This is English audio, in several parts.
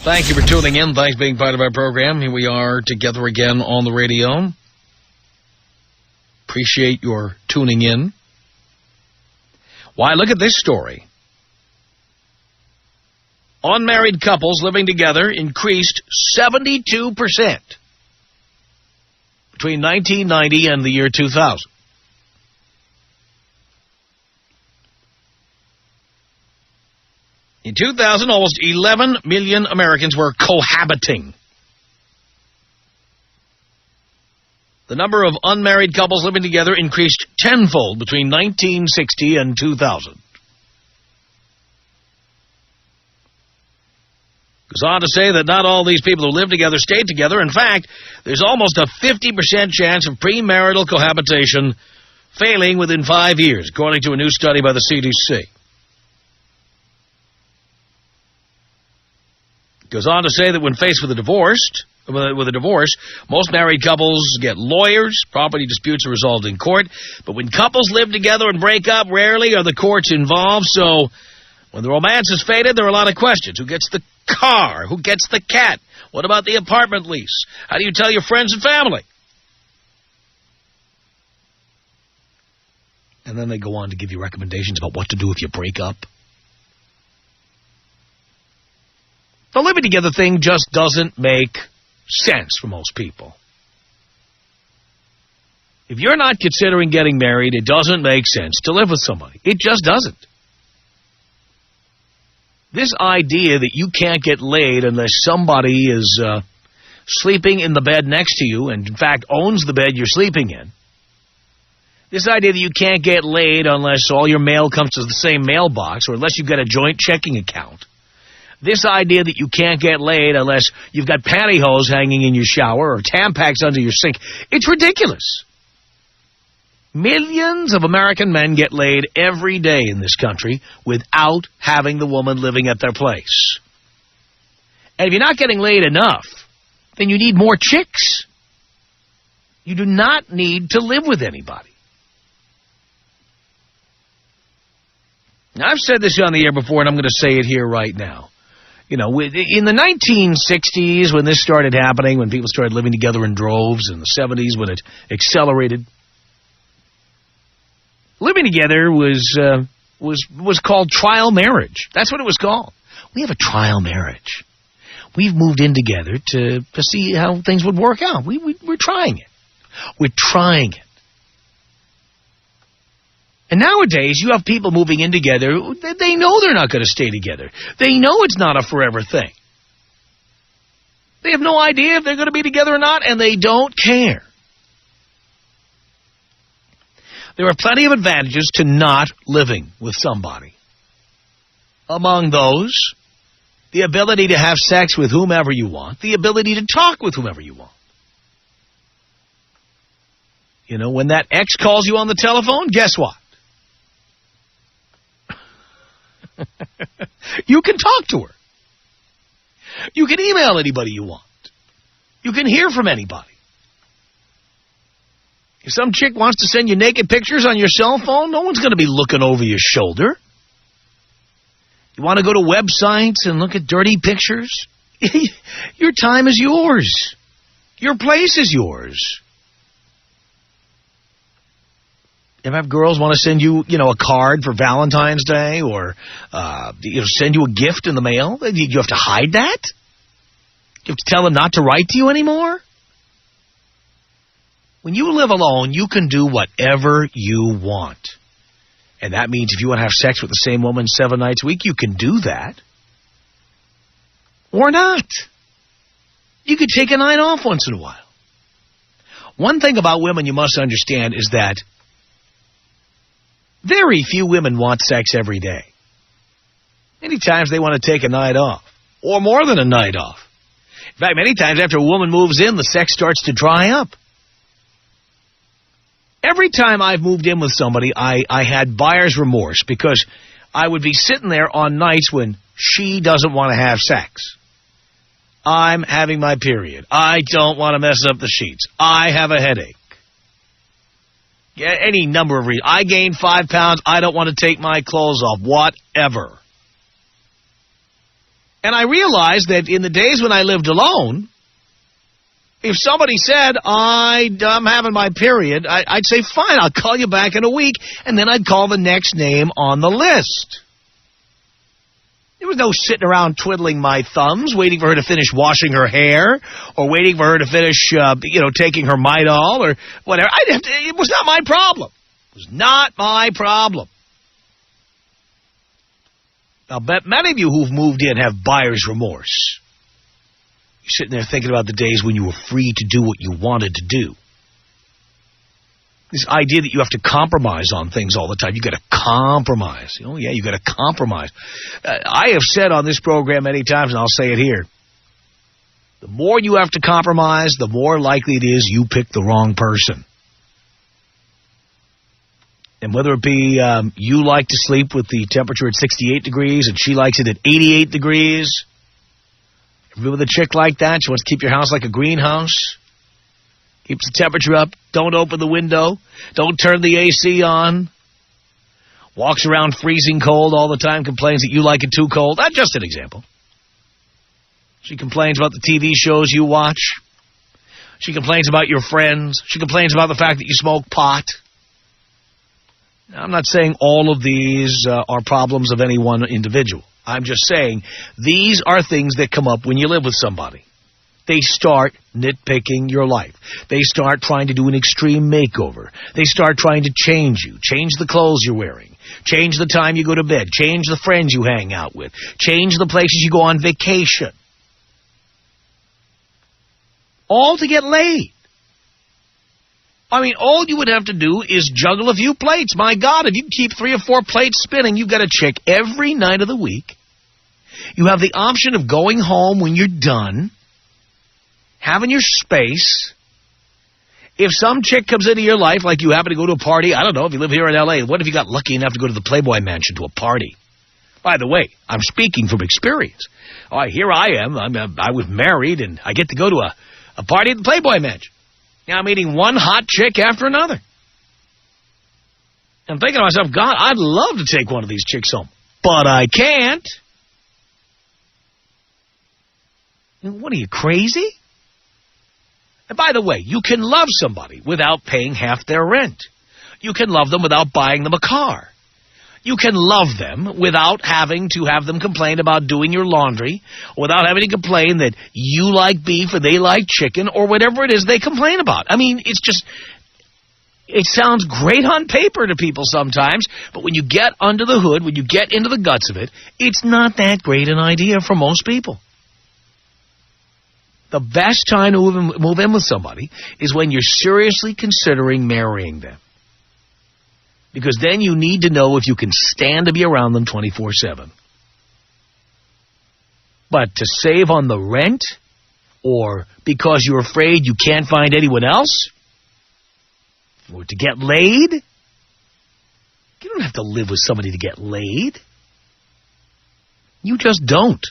Thank you for tuning in. Thanks for being part of our program. Here we are together again on the radio. Appreciate your tuning in. Why, look at this story. Unmarried couples living together increased 72% between 1990 and the year 2000. In 2000, almost 11 million Americans were cohabiting. The number of unmarried couples living together increased tenfold between 1960 and 2000. Goes on to say that not all these people who live together stayed together. In fact, there's almost a 50% chance of premarital cohabitation failing within 5 years, according to a new study by the CDC. Goes on to say that when faced with a divorce, most married couples get lawyers. Property disputes are resolved in court. But when couples live together and break up, rarely are the courts involved. So when the romance has faded, there are a lot of questions. Who gets the car? Who gets the cat? What about the apartment lease? How do you tell your friends and family? And then they go on to give you recommendations about what to do if you break up. The living together thing just doesn't make sense for most people. If you're not considering getting married, it doesn't make sense to live with somebody. It just doesn't. This idea that you can't get laid unless somebody is sleeping in the bed next to you and, in fact, owns the bed you're sleeping in. This idea that you can't get laid unless all your mail comes to the same mailbox or unless you've got a joint checking account. This idea that you can't get laid unless you've got pantyhose hanging in your shower or Tampax under your sink. It's ridiculous. Millions of American men get laid every day in this country without having the woman living at their place. And if you're not getting laid enough, then you need more chicks. You do not need to live with anybody. Now, I've said this on the air before, and I'm going to say it here right now. You know, in the 1960s, when this started happening, when people started living together in droves, in the 70s, when it accelerated, living together was called trial marriage. That's what it was called. We have a trial marriage. We've moved in together to see how things would work out. We're trying it. We're trying it. And nowadays, you have people moving in together. They know they're not going to stay together. They know it's not a forever thing. They have no idea if they're going to be together or not, and they don't care. There are plenty of advantages to not living with somebody. Among those, the ability to have sex with whomever you want, the ability to talk with whomever you want. You know, when that ex calls you on the telephone, guess what? You can talk to her. You can email anybody you want. You can hear from anybody. If some chick wants to send you naked pictures on your cell phone, no one's going to be looking over your shoulder. You want to go to websites and look at dirty pictures? Your time is yours. Your place is yours. If girls want to send you, a card for Valentine's Day or send you a gift in the mail, you have to hide that? You have to tell them not to write to you anymore? When you live alone, you can do whatever you want. And that means if you want to have sex with the same woman 7 nights a week, you can do that. Or not. You could take a night off once in a while. One thing about women you must understand is that very few women want sex every day. Many times they want to take a night off, or more than a night off. In fact, many times after a woman moves in, the sex starts to dry up. Every time I've moved in with somebody, I had buyer's remorse because I would be sitting there on nights when she doesn't want to have sex. I'm having my period. I don't want to mess up the sheets. I have a headache. Any number of reasons. I gained 5 pounds. I don't want to take my clothes off. Whatever. And I realized that in the days when I lived alone, if somebody said, I'm having my period, I'd say, fine, I'll call you back in a week, and then I'd call the next name on the list. There was no sitting around twiddling my thumbs, waiting for her to finish washing her hair, or waiting for her to finish, taking her Midol, or whatever. It was not my problem. It was not my problem. I'll bet many of you who've moved in have buyer's remorse. You're sitting there thinking about the days when you were free to do what you wanted to do. This idea that you have to compromise on things all the time. You got to compromise. Oh, yeah, you got to compromise. I have said on this program many times, and I'll say it here. The more you have to compromise, the more likely it is you pick the wrong person. And whether it be you like to sleep with the temperature at 68 degrees and she likes it at 88 degrees. Remember the chick like that? She wants to keep your house like a greenhouse. Keeps the temperature up. Don't open the window. Don't turn the AC on. Walks around freezing cold all the time. Complains that you like it too cold. That's just an example. She complains about the TV shows you watch. She complains about your friends. She complains about the fact that you smoke pot. I'm not saying all of these are problems of any one individual. I'm just saying these are things that come up when you live with somebody. They start nitpicking your life. They start trying to do an extreme makeover. They start trying to change you. Change the clothes you're wearing. Change the time you go to bed. Change the friends you hang out with. Change the places you go on vacation. All to get laid. I mean, all you would have to do is juggle a few plates. My God, if you keep 3 or 4 plates spinning, you've got a chick every night of the week. You have the option of going home when you're done, having your space. If some chick comes into your life, like you happen to go to a party, I don't know, if you live here in L.A., what if you got lucky enough to go to the Playboy Mansion to a party? By the way, I'm speaking from experience. Here I am. I was married, and I get to go to a party at the Playboy Mansion. Now I'm meeting one hot chick after another. I'm thinking to myself, God, I'd love to take one of these chicks home, but I can't. What are you, crazy? And by the way, you can love somebody without paying half their rent. You can love them without buying them a car. You can love them without having to have them complain about doing your laundry, without having to complain that you like beef or they like chicken or whatever it is they complain about. I mean, it sounds great on paper to people sometimes, but when you get under the hood, when you get into the guts of it, it's not that great an idea for most people. The best time to move in with somebody is when you're seriously considering marrying them. Because then you need to know if you can stand to be around them 24/7. But to save on the rent, or because you're afraid you can't find anyone else, or to get laid, you don't have to live with somebody to get laid. You just don't.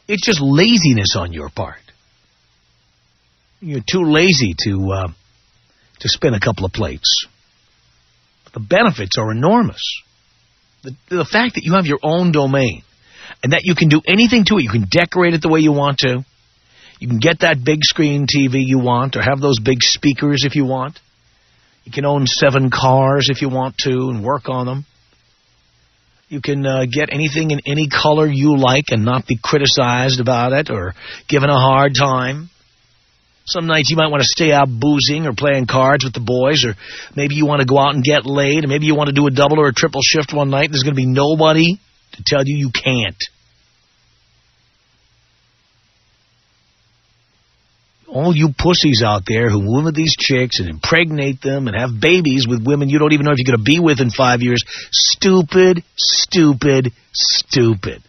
It's just laziness on your part. You're too lazy to spin a couple of plates. The benefits are enormous. The fact that you have your own domain and that you can do anything to it, you can decorate it the way you want to. You can get that big screen TV you want or have those big speakers if you want. You can own 7 cars if you want to and work on them. You can get anything in any color you like and not be criticized about it or given a hard time. Some nights you might want to stay out boozing or playing cards with the boys, or maybe you want to go out and get laid, and maybe you want to do a double or a triple shift one night. There's going to be nobody to tell you can't. All you pussies out there who move with these chicks and impregnate them and have babies with women you don't even know if you're going to be with in 5 years, stupid, stupid, stupid.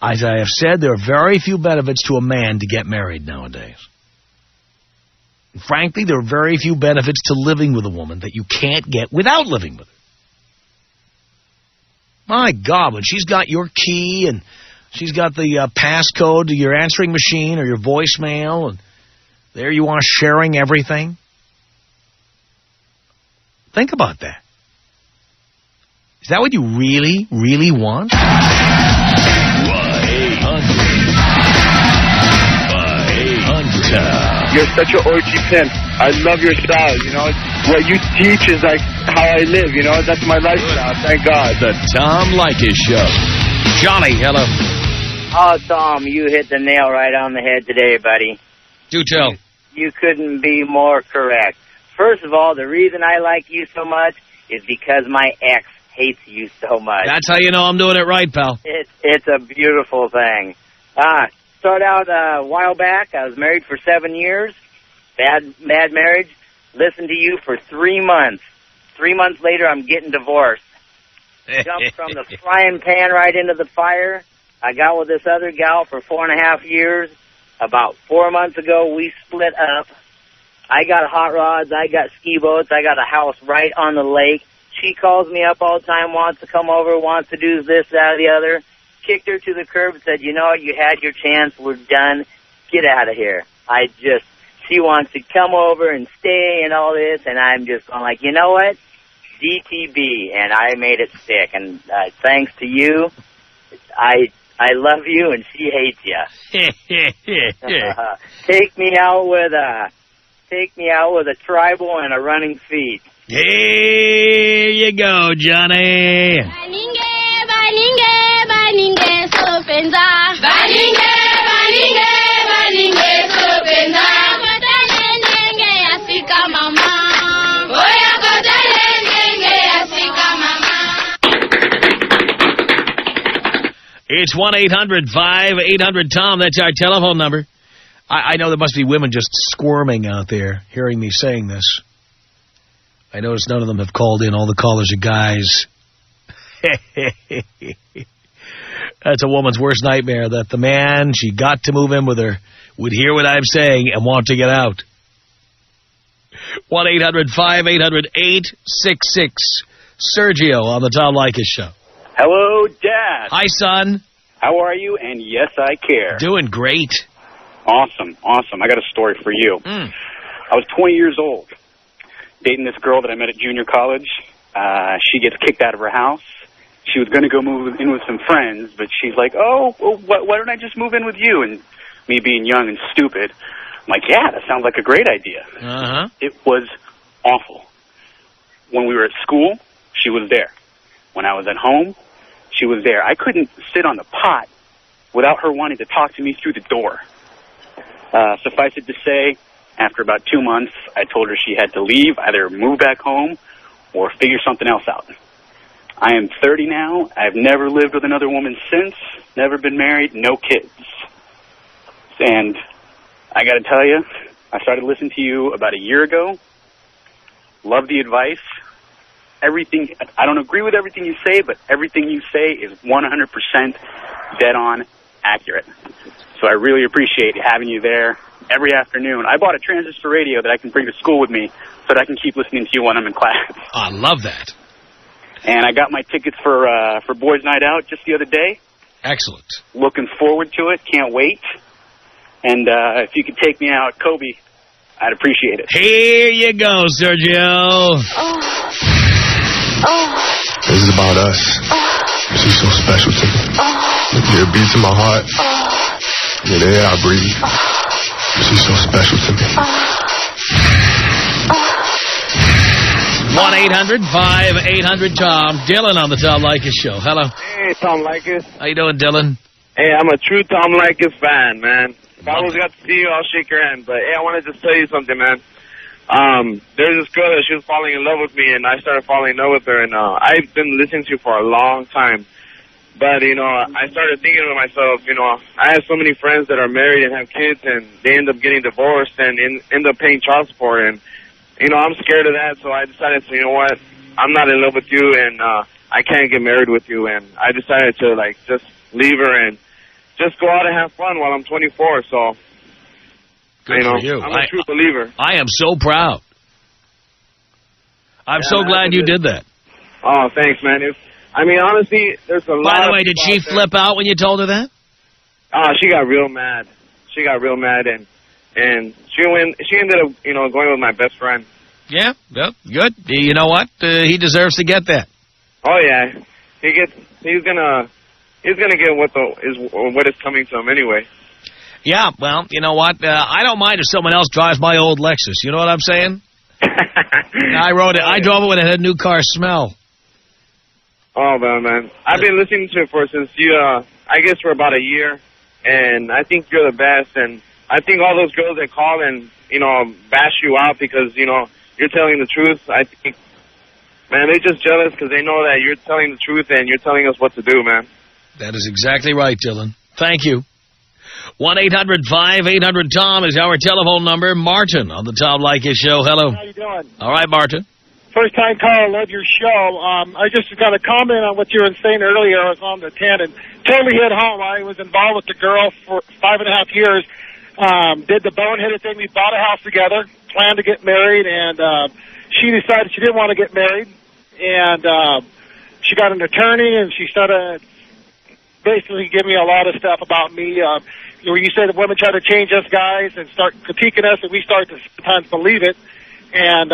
As I have said, there are very few benefits to a man to get married nowadays. And frankly, there are very few benefits to living with a woman that you can't get without living with her. My God, when she's got your key and she's got the passcode to your answering machine or your voicemail, and there you are sharing everything. Think about that. Is that what you really, really want? 1-800-5800-TOM. You're such an orgy pimp. I love your style, you know. What you teach is like how I live, you know. That's my lifestyle, thank God. The Tom Leykis Show. Johnny, hello. Oh, Tom, you hit the nail right on the head today, buddy. Do tell. You couldn't be more correct. First of all, the reason I like you so much is because my ex hates you so much. That's how you know I'm doing it right, pal. It's a beautiful thing. Started out a while back. I was married for 7 years. Bad marriage. Listened to you for 3 months. 3 months later, I'm getting divorced. Jumped from the frying pan right into the fire. I got with this other gal for 4.5 years. About 4 months ago, we split up. I got hot rods. I got ski boats. I got a house right on the lake. She calls me up all the time, wants to come over, wants to do this, that, or the other. Kicked her to the curb, said, you know what, you had your chance. We're done. Get out of here. She wants to come over and stay and all this, and I'm just going like, you know what? DTB, and I made it stick. And thanks to you, I love you, and she hates you. Take me out with a tribal and a running feet. Here you go, Johnny. It's 1-800-5800-TOM. That's our telephone number. I know there must be women just squirming out there hearing me saying this. I notice none of them have called in. All the callers are guys. That's a woman's worst nightmare, that the man she got to move in with her would hear what I'm saying and want to get out. 1-800-5800-866. Sergio on the Tom Leykis Show. Hello, Dad. Hi, son. How are you? And yes, I care. Doing great. Awesome. I got a story for you. I was 20 years old, dating this girl that I met at junior college. She gets kicked out of her house. She was going to go move in with some friends, but she's like, oh, well, why don't I just move in with you? And me being young and stupid, I'm like, yeah, that sounds like a great idea. It was awful. When we were at school, she was there. When I was at home, she was there. I couldn't sit on the pot without her wanting to talk to me through the door. Suffice it to say, after about 2 months, I told her she had to leave, either move back home or figure something else out. I am 30 now. I've never lived with another woman since, never been married, no kids. And I got to tell you, I started listening to you about a year ago. Love the advice. Everything, I don't agree with everything you say, but everything you say is 100% dead on accurate. So I really appreciate having you there every afternoon. I bought a transistor radio that I can bring to school with me so that I can keep listening to you when I'm in class. I love that. And I got my tickets for Boys Night Out just the other day. Excellent. Looking forward to it. Can't wait. And if you could take me out, Kobe, I'd appreciate it. Here you go, Sergio. This is about us. She's so special to me. You're a beat to my heart. You're the air I breathe. She's so special to me. 1-800-5800-TOM. Dylan on the Tom Leykis Show. Hello. Hey, Tom Leykis. How you doing, Dylan? Hey, I'm a true Tom Leykis fan, man. If I always got to see you, I'll shake your hand. But, hey, I wanted to tell you something, man. There's this girl that she was falling in love with me, and I started falling in love with her. And I've been listening to you for a long time. But, you know, I started thinking to myself, you know, I have so many friends that are married and have kids, and they end up getting divorced and end up paying child support. And, you know, I'm scared of that, so I decided to, you know what, I'm not in love with you, and I can't get married with you. And I decided to, like, just leave her and just go out and have fun while I'm 24, so... Good for you. I'm a true believer. I am so proud. I'm so glad you did that. Oh, thanks, man. I mean, honestly, there's a lot. By the way, did she flip out when you told her that? She got real mad. She got real mad, and she ended up, you know, going with my best friend. Yeah, well, good. You know what? He deserves to get that. Oh yeah, he's gonna get what is coming to him anyway. Yeah, well, you know what? I don't mind if someone else drives my old Lexus. You know what I'm saying? I drove it when it had a new car smell. Oh man, I've been listening to it since I guess for about a year, and I think you're the best. And I think all those girls that call and bash you out because you're telling the truth. I think, man, they're just jealous because they know that you're telling the truth and you're telling us what to do, man. That is exactly right, Dylan. Thank you. 1-800-5800-TOM is our telephone number. Martin on the Tom Leykis Show. Hello. How you doing? All right, Martin. First time caller, love your show. I just got a comment on what you were saying earlier. I was on the 10 and totally hit home. I was involved with the girl for 5.5 years. Did the boneheaded thing. We bought a house together, planned to get married, and she decided she didn't want to get married. And she got an attorney, and she started basically giving me a lot of stuff about me. Where you say that women try to change us guys and start critiquing us, and we start to sometimes believe it. And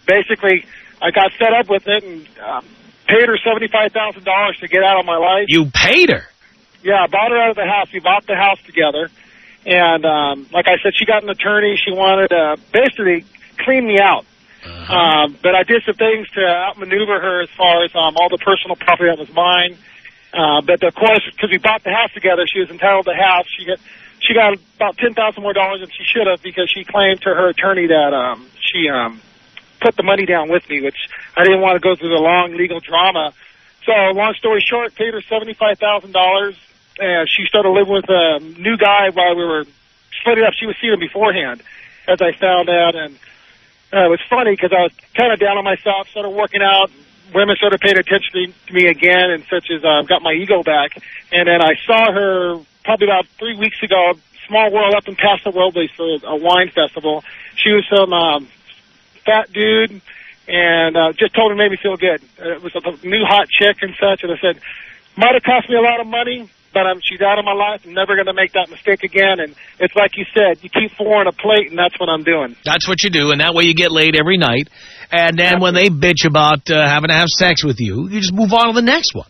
basically, I got fed up with it and paid her $75,000 to get out of my life. You paid her? Yeah, I bought her out of the house. We bought the house together. And like I said, she got an attorney. She wanted to basically clean me out. But I did some things to outmaneuver her as far as all the personal property that was mine. But of course, because we bought the house together, she was entitled to half. She got about $10,000 more than she should have because she claimed to her attorney that she put the money down with me, which I didn't want to go through the long legal drama. So long story short, paid her $75,000, and she started living with a new guy while we were splitting up. She was seeing him beforehand, as I found out, and it was funny because I was kind of down on myself, started working out. Women started paying attention to me again, and such as got my ego back. And then I saw her probably about 3 weeks ago, Small World up in Paso Robles for a wine festival. She was some fat dude, and just told her made me feel good. It was a new hot chick and such, and I said, might have cost me a lot of money, but she's out of my life. I'm never going to make that mistake again. And it's like you said, you keep four on a plate, and that's what I'm doing. That's what you do, and that way you get laid every night. And then when they bitch about having to have sex with you, you just move on to the next one.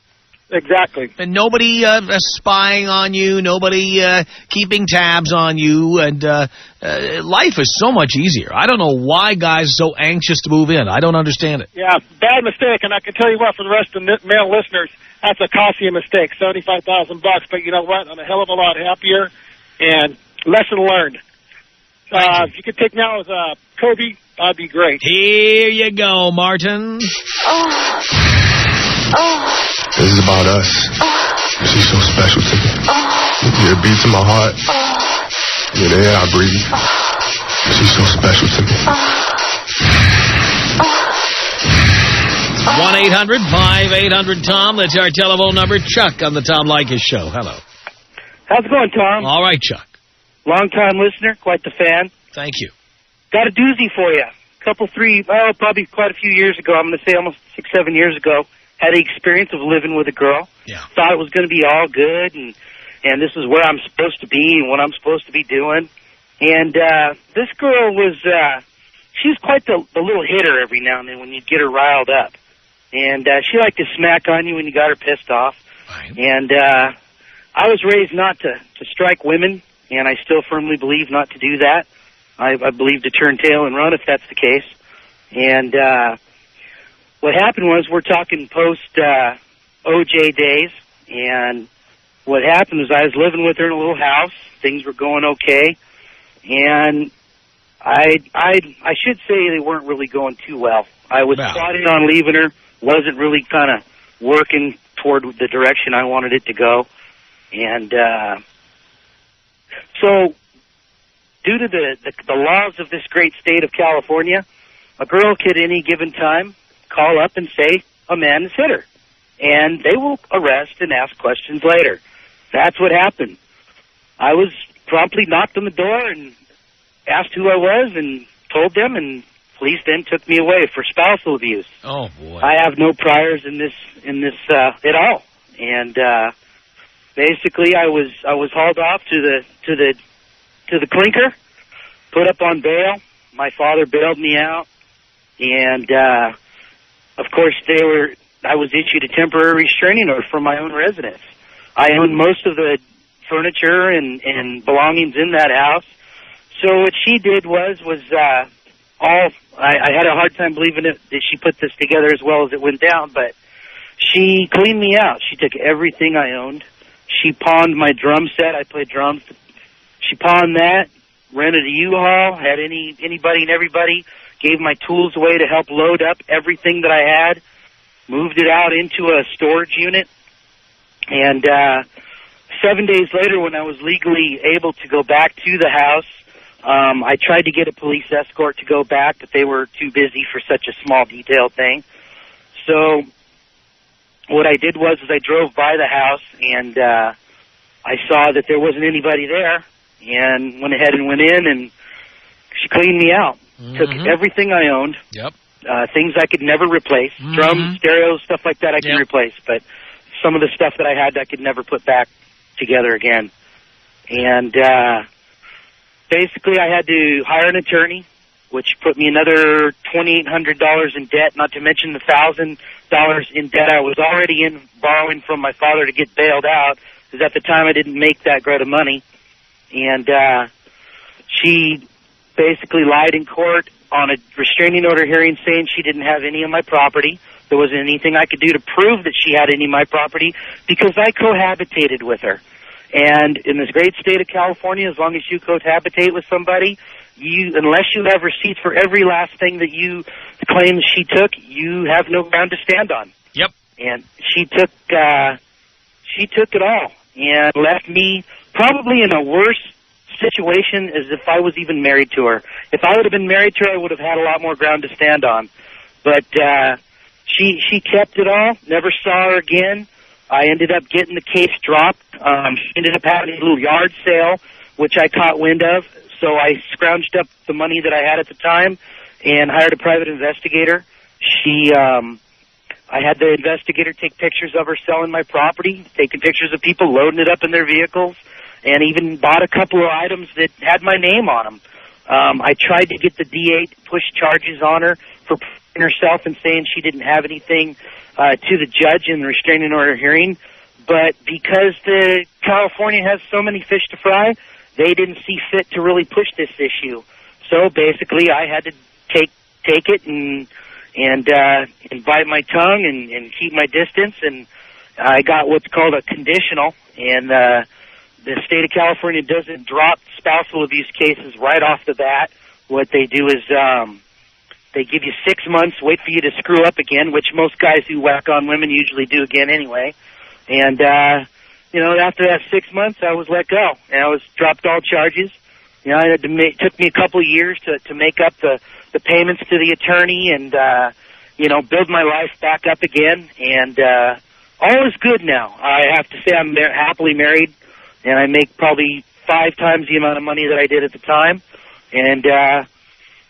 Exactly. And nobody spying on you, nobody keeping tabs on you, and life is so much easier. I don't know why guys are so anxious to move in. I don't understand it. Yeah, bad mistake, and I can tell you what, for the rest of the male listeners, that's a costly mistake, $75,000. But you know what? I'm a hell of a lot happier, and lesson learned. If you could take me out as Kobe, that'd be great. Here you go, Martin. This is about us. She's so special to me. Yeah, it beats in my heart. Yeah, the air I breathe. She's so special to me. 1-800-5800-TOM. That's our telephone number. Chuck on the Tom Leykis Show. Hello. How's it going, Tom? All right, Chuck. Long-time listener, quite the fan. Thank you. Got a doozy for you. Probably quite a few years ago. I'm going to say almost 6-7 years ago. Had the experience of living with a girl. Yeah. Thought it was going to be all good, and this is where I'm supposed to be and what I'm supposed to be doing. And this girl was, she was quite the little hitter every now and then when you get her riled up. And she liked to smack on you when you got her pissed off. Right. And I was raised not to strike women, and I still firmly believe not to do that. I believe to turn tail and run if that's the case. And what happened was, we're talking post OJ days, and what happened was I was living with her in a little house. Things were going okay, and I should say they weren't really going too well. I was plotting on leaving her, wasn't really kind of working toward the direction I wanted it to go, and so due to the laws of this great state of California, a girl could at any given time call up and say a man has hit her, and they will arrest and ask questions later. That's what happened. I was promptly knocked on the door and asked who I was and told them, and police then took me away for spousal abuse. Oh boy! I have no priors in this at all, and basically I was hauled off to the clinker, put up on bail. My father bailed me out, and of course, they were I was issued a temporary restraining order from my own residence. I owned most of the furniture and belongings in that house. So what she did was I had a hard time believing it that she put this together as well as it went down, but she cleaned me out. She took everything I owned. She pawned my drum set. I played drums. She pawned that, rented a U-Haul, had anybody and everybody, gave my tools away to help load up everything that I had, moved it out into a storage unit, and 7 days later when I was legally able to go back to the house, I tried to get a police escort to go back, but they were too busy for such a small detail thing. So what I did was I drove by the house, and I saw that there wasn't anybody there, and went ahead and went in, and she cleaned me out. Took everything I owned, things I could never replace, drums, stereos, stuff like that I could replace, but some of the stuff that I had I could never put back together again. And basically I had to hire an attorney, which put me another $2,800 in debt, not to mention the $1,000 in debt I was already in borrowing from my father to get bailed out, because at the time I didn't make that great of money. And she basically lied in court on a restraining order hearing saying she didn't have any of my property. There wasn't anything I could do to prove that she had any of my property because I cohabitated with her. And in this great state of California, as long as you cohabitate with somebody, unless you have receipts for every last thing that you claim she took, you have no ground to stand on. Yep. And she took it all and left me probably in a worse situation as if I was even married to her. If I would have been married to her, I would have had a lot more ground to stand on. But she kept it all, never saw her again. I ended up getting the case dropped. She ended up having a little yard sale, which I caught wind of. So I scrounged up the money that I had at the time and hired a private investigator. I had the investigator take pictures of her selling my property, taking pictures of people loading it up in their vehicles, and even bought a couple of items that had my name on them. I tried to get the DA to push charges on her for putting herself and saying she didn't have anything to the judge in the restraining order hearing, but because the California has so many fish to fry, they didn't see fit to really push this issue. So basically, I had to take it and bite my tongue and keep my distance, and I got what's called a conditional, and the state of California doesn't drop spousal abuse cases right off the bat. What they do is they give you 6 months, wait for you to screw up again, which most guys who whack on women usually do again anyway. And, after that 6 months, I was let go, and I was dropped all charges. It took me a couple of years to make up the payments to the attorney and, build my life back up again. And all is good now. I have to say I'm happily married, and I make probably 5 times the amount of money that I did at the time. And,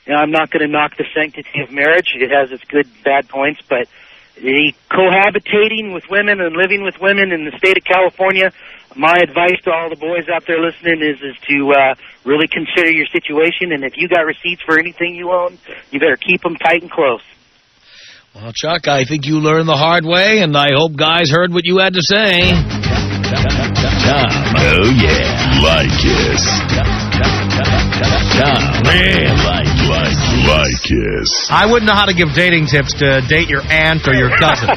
I'm not going to knock the sanctity of marriage. It has its good, bad points, but the cohabitating with women and living with women in the state of California, my advice to all the boys out there listening is to really consider your situation, and if you got receipts for anything you own, you better keep them tight and close. Well, Chuck, I think you learned the hard way, and I hope guys heard what you had to say. Oh, yeah. Leykis. Leykis. I wouldn't know how to give dating tips to date your aunt or your cousin.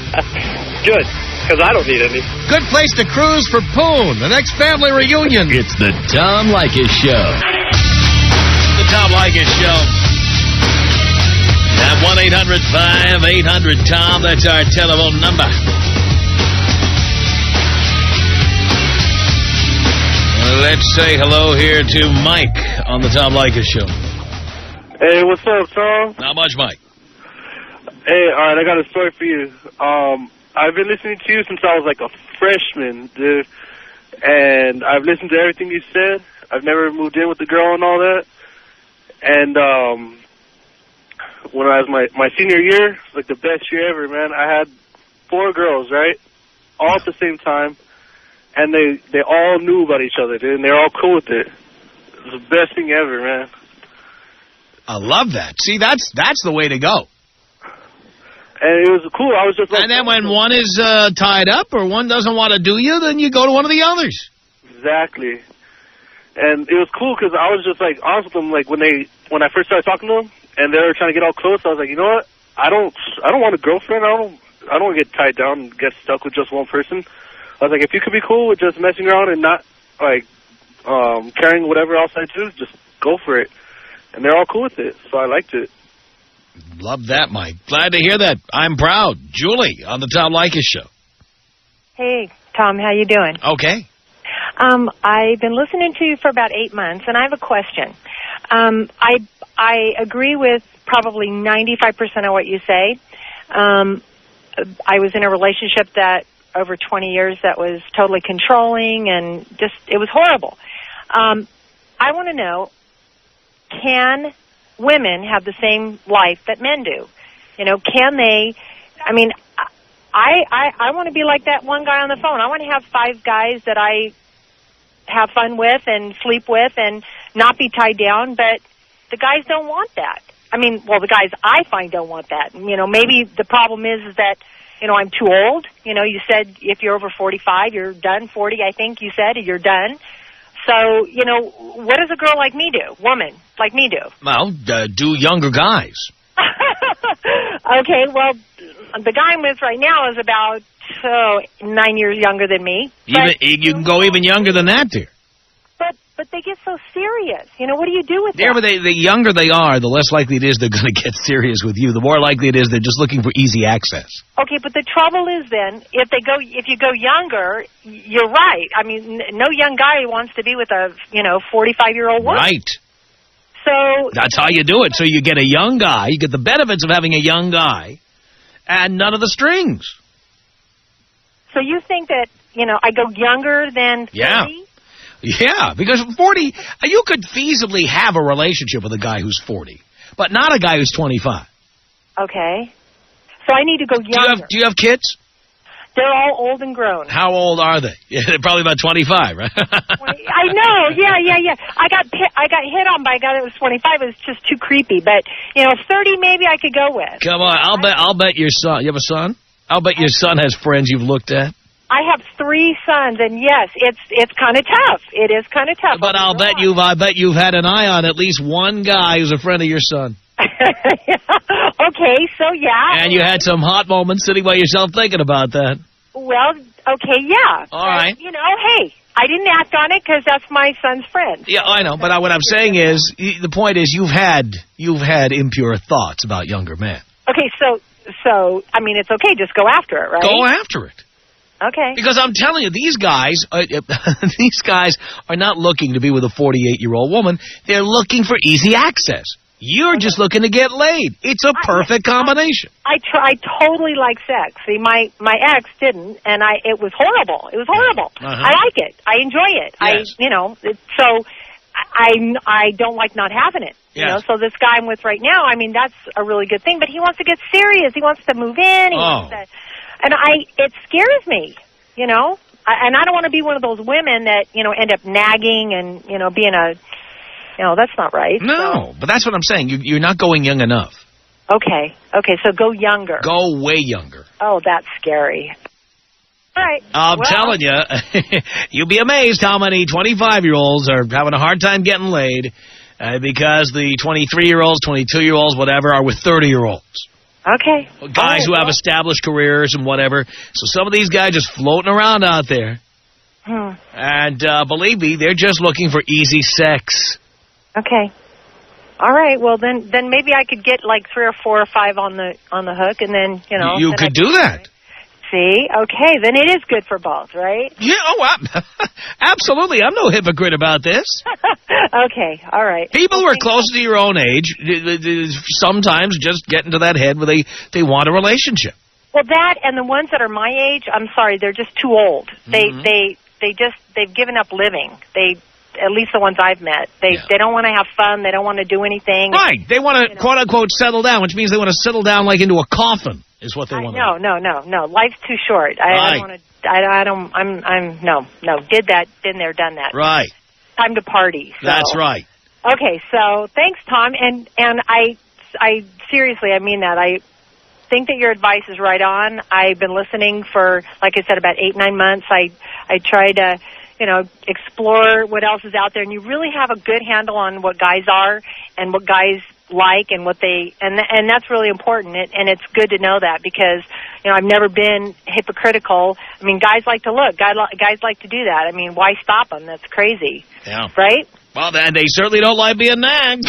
Good, because I don't need any. Good place to cruise for Poon, the next family reunion. It's the Tom Leykis Show. The Tom Leykis Show. At 1-800-5800-TOM, that's our telephone number. Let's say hello here to Mike on the Tom Leykis Show. Hey, what's up, Tom? Not much, Mike. Hey, all right, I got a story for you. I've been listening to you since I was like a freshman, dude. And I've listened to everything you said. I've never moved in with the girl and all that. And when I was my senior year, like the best year ever, man, I had 4 girls, right? All at the same time. And they all knew about each other, dude, and they're all cool with it. It was the best thing ever, man. I love that. See, that's the way to go. And it was cool. I was just like... And then when one is tied up or one doesn't want to do you, then you go to one of the others. Exactly. And it was cool because I was just, like, honest with them, like, when I first started talking to them, and they were trying to get all close, I was like, you know what? I don't want a girlfriend. I don't want to get tied down and get stuck with just one person. I was like, if you could be cool with just messing around and not, like, carrying whatever else I do, just go for it. And they're all cool with it, so I liked it. Love that, Mike. Glad to hear that. I'm proud. Julie on the Tom Leykis Show. Hey, Tom, how you doing? Okay. I've been listening to you for about 8 months, and I have a question. I agree with probably 95% of what you say. I was in a relationship that over 20 years that was totally controlling and just, it was horrible. I want to know, can women have the same life that men do? You know, can they, I mean, I want to be like that one guy on the phone. I want to have 5 guys that I have fun with and sleep with and not be tied down, but the guys don't want that. I mean, well, the guys I find don't want that. You know, maybe the problem is that, you know, I'm too old. You know, you said if you're over 45, you're done. 40, I think you said, you're done. So, you know, what does a girl like me do? Woman like me do? Well, do younger guys. Okay, well, the guy I'm with right now is about 9 years younger than me. You can go even younger than that, dear. But they get so serious. You know, what do you do with that? Yeah, but the younger they are, the less likely it is they're going to get serious with you. The more likely it is they're just looking for easy access. Okay, but the trouble is then, if you go younger, you're right. I mean, no young guy wants to be with a, 45-year-old woman. Right. So that's how you do it. So you get a young guy, you get the benefits of having a young guy, and none of the strings. So you think that, I go younger than 30? Yeah. Yeah, because 40, you could feasibly have a relationship with a guy who's 40, but not a guy who's 25. Okay. So I need to go younger. Do you have kids? They're all old and grown. How old are they? Yeah, they're probably about 25, right? I know. Yeah. I got hit on by a guy that was 25. It was just too creepy. But 30 maybe I could go with. Come on, I'll bet your son. You have a son? I'll bet your son has friends you've looked at. I have 3 sons, and yes, it's kind of tough. It is kind of tough. But I bet you've had an eye on at least one guy who's a friend of your son. Okay, so yeah. And you had some hot moments sitting by yourself thinking about that. Well, okay, yeah. All right. Hey, I didn't act on it because that's my son's friend. Yeah, I know. But what I'm saying is, the point is, you've had impure thoughts about younger men. Okay, so I mean, it's okay. Just go after it, right? Go after it. Okay. Because I'm telling you, these guys are not looking to be with a 48-year-old woman. They're looking for easy access. You're just looking to get laid. It's a perfect combination. I totally like sex. See, my ex didn't, and it was horrible. It was horrible. I like it. I enjoy it. Yes. So I don't like not having it. Yes. So this guy I'm with right now, I mean, that's a really good thing. But he wants to get serious. He wants to move in. He wants to. And it scares me, and I don't want to be one of those women that, end up nagging and, being that's not right. No, but that's what I'm saying. You're not going young enough. Okay, so go younger. Go way younger. Oh, that's scary. All right. I'm telling you, you'll be amazed how many 25-year-olds are having a hard time getting laid because the 23-year-olds, 22-year-olds, whatever, are with 30-year-olds. Okay. Guys who have established careers and whatever. So some of these guys just floating around out there. And believe me, they're just looking for easy sex. Okay. All right. Well, then maybe I could get like 3 or 4 or 5 on the hook, and then you could do that. See? Okay. Then it is good for both, right? Yeah. Oh, absolutely. I'm no hypocrite about this. Okay. All right. People who are close to your own age sometimes just get into that head where they want a relationship. Well, that and the ones that are my age, I'm sorry, they're just too old. They've given up living. At least the ones I've met, they don't want to have fun. They don't want to do anything. Right. They want to quote unquote settle down, which means they want to settle down like into a coffin. Is what they want. No. Life's too short. I don't want to. No. Did that. Been there, done that. Right. Time to party. So. That's right. Okay. So thanks, Tom. And I seriously, I mean that. think that your advice is right on. I've been listening for, like I said, about 8-9 months. I try to, explore what else is out there, and you really have a good handle on what guys are and what guys like and what they, and that's really important. And it's good to know that because, I've never been hypocritical. I mean, guys like to look. Guys like to do that. I mean, why stop them? That's crazy. Yeah. Right? Well, they certainly don't like being nagged.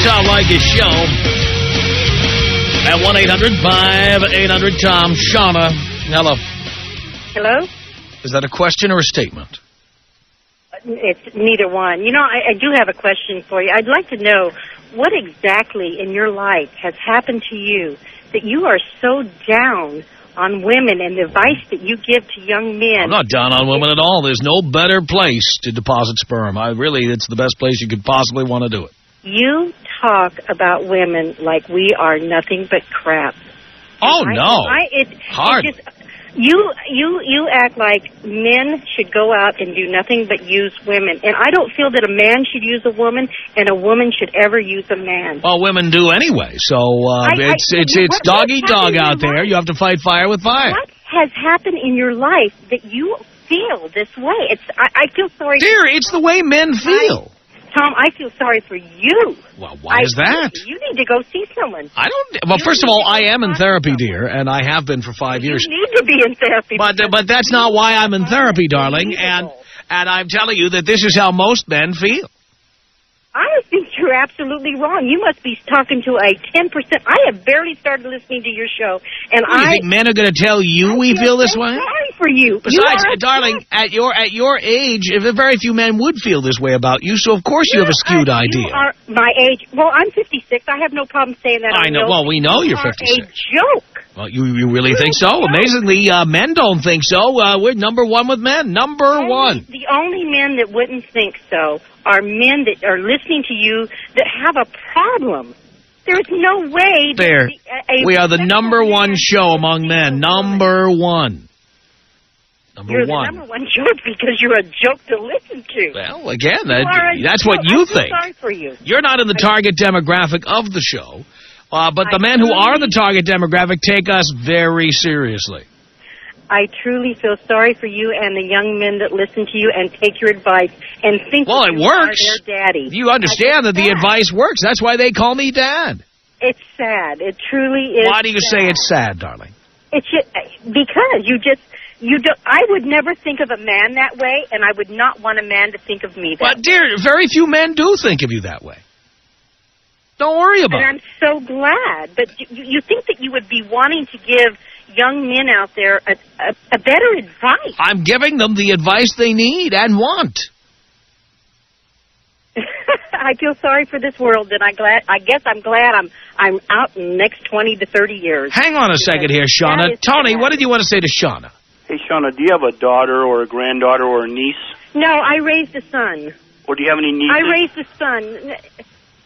Tom Leykis Show at 1-800-5800-TOM. Shauna, hello. Hello? Is that a question or a statement? It's neither one. I do have a question for you. I'd like to know what exactly in your life has happened to you that you are so down on women and the advice that you give to young men. I'm not down on women at all. There's no better place to deposit sperm. It's the best place you could possibly want to do it. You talk about women like we are nothing but crap. Oh, no. Hard. You act like men should go out and do nothing but use women. And I don't feel that a man should use a woman and a woman should ever use a man. Well, women do anyway. So it's dog-eat-dog out there. You have to fight fire with fire. What has happened in your life that you feel this way? I feel sorry. Dear, it's the way men feel. Tom, I feel sorry for you. Well, why is that? You need to go see someone. Well, first of all, I am in therapy, dear, and I have been for 5 years. You need to be in therapy. But that's not why I'm in therapy, darling, and I'm telling you that this is how most men feel. I think you're absolutely wrong. You must be talking to a 10%. I have barely started listening to your show, and you think men are going to tell you we feel this way? Sorry for you. Besides, darling, at your age, very few men would feel this way about you. So of course you have a skewed idea. You are my age. Well, I'm 56. I have no problem saying that. I know. Well, we know you're 56. A joke. Well, you really think so? Amazingly, men don't think so. We're number one with men. Number one. The only men that wouldn't think so are men that are listening to you that have a problem. There's no way. There. We are the number one show among men. Number one. You're the number one joke because you're a joke to listen to. Well, again, that's what you think. I'm sorry for you. You're not in the target demographic of the show, but the men who are the target demographic take us very seriously. I truly feel sorry for you and the young men that listen to you and take your advice and think it works. Are their daddy. You understand that the advice works. That's why they call me Dad. It's sad. It truly is. Why do you say it's sad, darling? It's because you don't. I would never think of a man that way, and I would not want a man to think of me that way. But, dear, very few men do think of you that way. Don't worry about it. And I'm so glad. But you think that you would be wanting to give young men out there a better advice. I'm giving them the advice they need and want. I feel sorry for this world, and I guess I'm glad I'm out in the next 20 to 30 years. Hang on a second here, Shauna. Tony, what did you want to say to Shauna? Hey, Shauna, do you have a daughter or a granddaughter or a niece? No, I raised a son. Or do you have any nieces? I raised a son.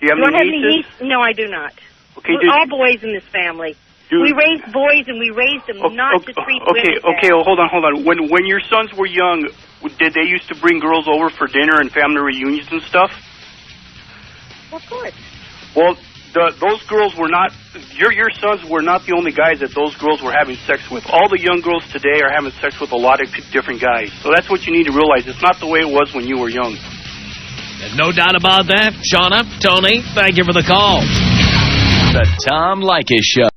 Do you have any nieces? No, I do not. Okay, we're all boys in this family. We raised boys, and we raised them not to treat women bad. Okay, hold on. When your sons were young, did they used to bring girls over for dinner and family reunions and stuff? Of course. Well, those girls were not, your sons were not the only guys that those girls were having sex with. All the young girls today are having sex with a lot of different guys. So that's what you need to realize. It's not the way it was when you were young. There's no doubt about that. Shauna, Tony, thank you for the call. The Tom Leykis Show.